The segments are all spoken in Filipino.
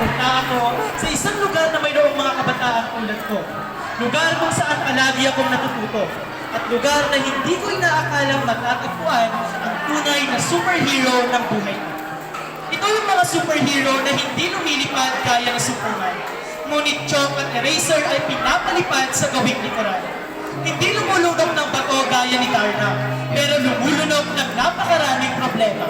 napunta ako sa isang lugar na mayroong mga kabataan tulad ko. Lugar kung saan palagi akong natututo. At lugar na hindi ko inaakalang matatagpuan ang tunay na superhero ng buhay ko. Ito yung mga superhero na hindi lumilipad gaya ng Superman. Ngunit chalk at eraser ay pinapalipad sa gawing literal. Hindi lumulunok ng bato gaya ni Darna, pero lumulunok ng napakaraming problema.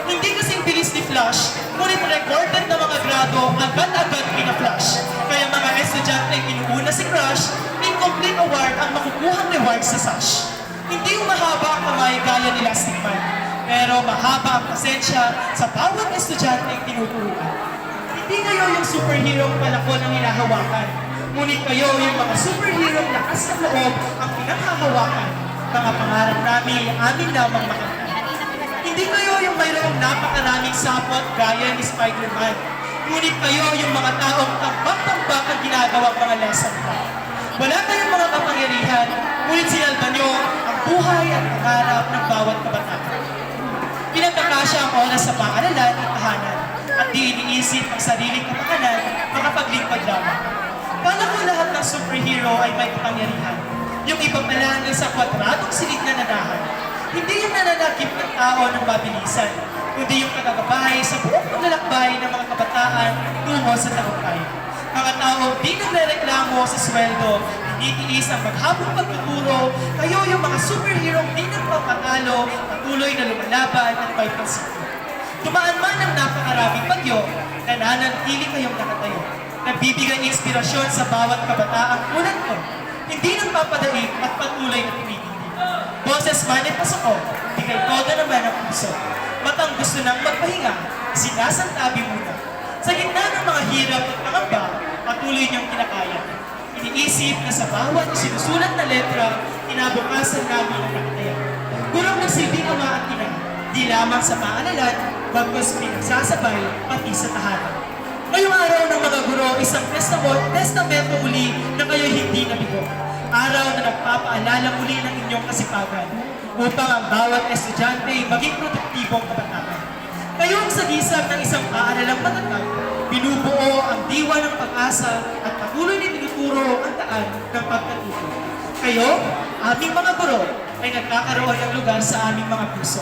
Hindi kasing bilis ni Flash, ngunit recorded na mga grado agad-agad pina-flash. Kaya mga estudyante inuuna si Crush, incomplete award ang makukuhang reward sa SASH. Hindi umahaba ang kamay gaya ni Elastic Man, pero mahaba ang pasensya sa bawat estudyante tinuturuan. Hindi kayo yung superhero palakon ang hinahawakan, ngunit kayo yung mga superhero lakas ng loob ang pinanghahawakan. Mga pangarap namin amin lamang makanta. Hindi kayo yung mayroong napakaraming sapot gaya ni Spider-Man, ngunit kayo yung mga taong tambak-tambak ang ginagawang mga lesson plan. Wala kayong mga kapangyarihan, ngunit sinalba nyo ang buhay at pangarap ng bawat kabataan. Pinagkakasya ang oras sa paaralan at tahanan, at di iniisip ang sariling kapakanan, makapaglingkod lamang. Kala ko lahat ng superhero ay may kapangyarihan. Yung iba pala ay sa kwadradong silid na nanahan. Hindi yung nananagip ng tao ng mabilisan, kundi yung kagagabay sa buong paglalakbay ng mga kabataan tungo sa tagumpay. Mga tao di nagre-reklamo sa sweldo, tinitiis ang maghabong pagtuturo, kayo yung mga superhero di nagpapatalo, patuloy na lumalaban at may pansito. Tumaan man ang napakaraming bagyo, nananatili kayong nakatayo. Nagbibigay inspirasyon sa bawat kabataang tulad ko. Hindi nagpapadaig at patuloy na tumigil. Boses man ay pasok, di kay todo naman ang puso. Matang gusto nang magpahinga, sinasantabi muna. Sa gitna ng mga hirap at pangamba, patuloy niyang kinakaya. Iniisip na sa bawat sinusulat na letra, kinabukasan namin ang nakatayan. Gurong nagsilbing ama at ina, di lamang sa paaralan, bagos pinagsasabay, pati sa tahanan. Ngayong araw ng mga guro, isang testamento muli na kayo hindi nabigo. Araw na nagpapaalala muli ng inyong kasipagan upang ang bawat estudyante maging produktibong kabataan. Kayo ang sagisag ng isang paaralang matatag, binubuo ang diwa ng pag-asa at patuloy na tinuturo ang daan ng pagkatuto. Kayo, aming mga guro, ay nagkakaroon ng lugar sa aming mga puso.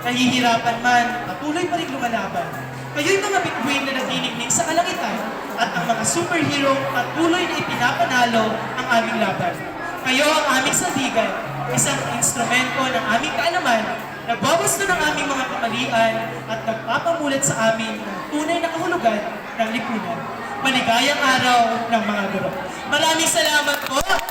Nahihirapan man, patuloy pa rin lumalaban. Kayo'y mga bituin na nagniningning sa kalangitan at ang mga superhero patuloy na ipinapanalo ang aming laban. Kayo ang aming sandigan, isang instrumento ng aming kaalaman, nagbabasto ng aming mga kamalian at nagpapamulat sa amin ng tunay na kahulugan ng lipunan. Maligayang araw ng mga guro. Maraming salamat po!